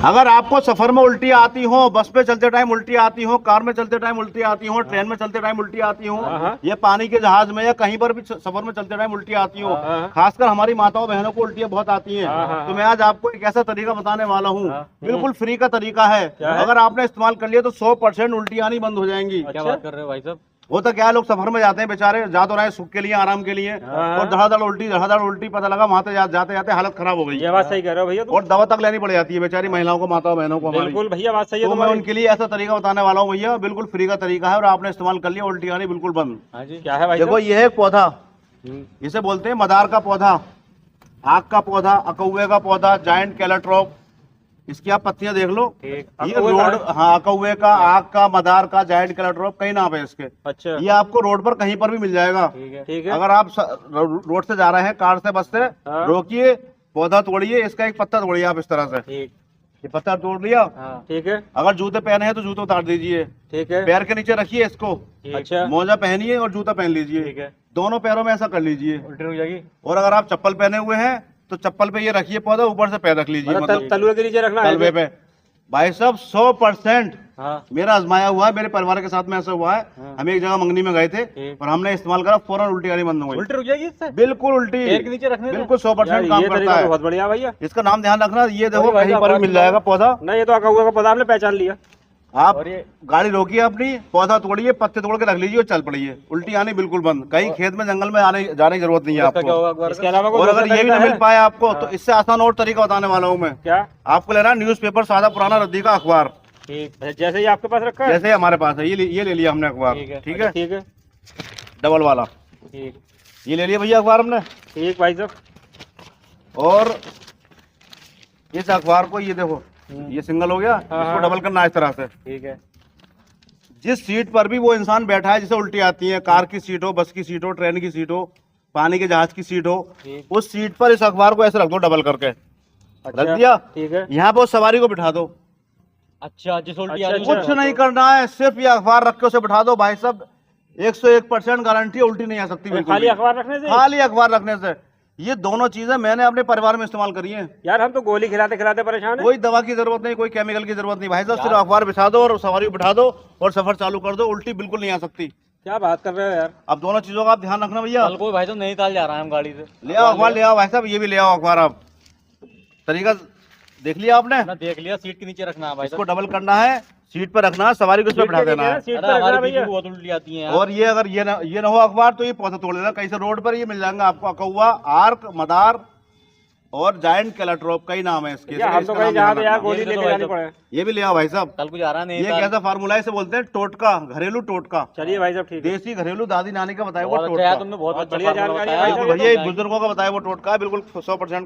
अगर आपको सफर में उल्टी आती हो, बस पे चलते टाइम उल्टी आती हो, कार में चलते टाइम उल्टी आती हो, ट्रेन में चलते टाइम उल्टी आती हो, ये पानी के जहाज में या कहीं पर भी सफर में चलते टाइम उल्टी आती हो, खासकर हमारी माताओं बहनों को उल्टियां बहुत आती हैं, तो मैं आज आपको एक ऐसा तरीका बताने वाला हूँ, बिल्कुल फ्री का तरीका है। अगर आपने इस्तेमाल कर लिया तो 100% उल्टी आनी बंद हो जाएंगी। क्या बात कर रहे हो भाई साहब? वो तो क्या है, लोग सफर में जाते हैं बेचारे, जा तो रहे सुख के लिए, आराम के लिए, और धड़ाधड़ उल्टी, पता लगा वहां से जाते जाते हालत खराब हो गई। ये बात सही कह रहे हो भैया, और दवा तक लेनी पड़ जाती है बेचारी महिलाओं को, माताओं बहनों को हमारी। बिल्कुल भैया बात सही है। तो मैं उनके लिए ऐसा तरीका बताने वाला हूँ भैया, बिल्कुल फ्री का तरीका है, और आपने इस्तेमाल कर लिया उल्टी आनी बिल्कुल बंद। हाँ जी, क्या है भाई? देखो ये है एक पौधा, इसे बोलते हैं मदार का पौधा, आग का पौधा, अकौवे का पौधा, जायंट कैलाट्रोप। इसकी आप पत्तियां देख लो, ये रोड, हाँ, कौवे का, आग का, मदार का, जायंट कैलाट्रोप, कई नाम है इसके। अच्छा, ये आपको रोड पर कहीं पर भी मिल जाएगा। ठीक है। अगर आप रोड से जा रहे हैं, कार से, बस से, रोकिए, पौधा तोड़िए, इसका एक पत्ता तोड़िए आप इस तरह से, ये पत्ता तोड़ लिया, ठीक है। अगर जूते पहने हैं तो जूते उतार दीजिए, ठीक है। पैर के नीचे रखिए इसको, अच्छा, मोजा पहनिए और जूता पहन लीजिए, ठीक है। दोनों पैरों में ऐसा कर लीजिए, उल्टी रुक जाएगी। और अगर आप चप्पल पहने हुए हैं तो चप्पल पे ये रखिए पौधा, ऊपर से पैर रख लीजिए, मतलब तलवे के नीचे रखना है तलवे पे। भाई साहब 100% हाँ। मेरा आजमाया हुआ है, मेरे परिवार के साथ में ऐसा हुआ है। हम एक जगह मंगनी में गए थे और हमने इस्तेमाल करा, फौरन उल्टी आनी बंद हो गई। उल्टी रुक जाएगी इससे? बिल्कुल उल्टी, पैर के नीचे रखने से? बिल्कुल 100% काम करता है। बहुत बढ़िया भैया, इसका नाम ध्यान रखना, ये देखो कहीं पर भी मिल जाएगा पौधा। नहीं, ये तो अकौवे का पौधा आपने पहचान लिया। आप गाड़ी रोकिए अपनी, पौधा तोड़िए, पत्ते तोड़ के रख लीजिए और चल पड़िए, उल्टी आनी बिल्कुल बंद। कहीं खेत में जंगल में जाने की जरूरत नहीं है आपको। इसके अलावा और अगर ये भी ना मिल पाए आपको तो इससे आसान और तरीका बताने वाला हूँ मैं। क्या? आपको लेना है न्यूज़पेपर, सादा पुराना रद्दी का अखबार, ठीक, जैसे ही आपके पास रखा है, जैसे हमारे पास है, ये ले लिया हमने अखबार, ठीक है, ठीक है, डबल वाला, ठीक, ये ले लिया भैया अखबार हमने। ठीक भाई साहब। और इस अखबार को, ये देखो, ये सिंगल हो गया, इसको डबल करना है इस तरह से। ठीक है। जिस सीट पर भी वो इंसान बैठा है जिसे उल्टी आती है, कार की सीट हो, बस की सीट हो, ट्रेन की सीट हो, पानी के जहाज की सीट हो, उस सीट पर इस अखबार को ऐसे रख दो डबल करके। रख दिया, ठीक है। यहाँ पर उस सवारी को बिठा दो। अच्छा, जिस उल्टी कुछ नहीं करना है, सिर्फ ये अखबार रख के उसे बिठा दो। भाई साहब 101% गारंटी है, उल्टी नहीं आ सकती बिल्कुल। खाली अखबार रखने से? खाली अखबार रखने से। ये दोनों चीजें मैंने अपने परिवार में इस्तेमाल करी हैं। यार हम तो गोली खिलाते खिलाते परेशान हैं। कोई दवा की जरूरत नहीं, कोई केमिकल की जरूरत नहीं भाई साहब, सिर्फ अखबार बिछा दो और सवारी को बिठा दो और सफर चालू कर दो, उल्टी बिल्कुल नहीं आ सकती। क्या बात कर रहे हो यार? अब दोनों चीजों का आप ध्यान रखना भैया। कल को भाई साहब नैनीताल जा रहा है हम गाड़ी से, ले आओ अखबार, ले आओ भाई साहब, ये भी ले आओ अखबार। आप तरीका देख लिया आपने? मैं देख लिया, सीट के नीचे रखना है भाई, इसको डबल करना है, सीट पर रखना है, सवारी को इसमें बिठा देना है। सीट पर रखना भैया, बहुत उल्टी आती है। और ये अगर ये ना हो अखबार तो ये पौधा तोड़ लेना, कहीं से रोड पर ये मिल जाएगा आपको, अकौवा, आर्क, मदार और जायंट कैलाट्रोप, कई नाम है इसके। हम तो कहीं जहाँ यार गोली लेके जानी पड़े। ये भी ले आओ भाई साहब, कल को जा रहा है। ये कैसा फार्मूला है, इसे बोलते हैं टोटका, घरेलू टोटका। चलिए भाई साहब, ठीक, देसी घरेलू दादी नानी का बताया वो टोटका। टोटका। तुमने बहुत बढ़िया जानकारी है भैया, बुजुर्गों का बताया वो टोटका, बिल्कुल 100%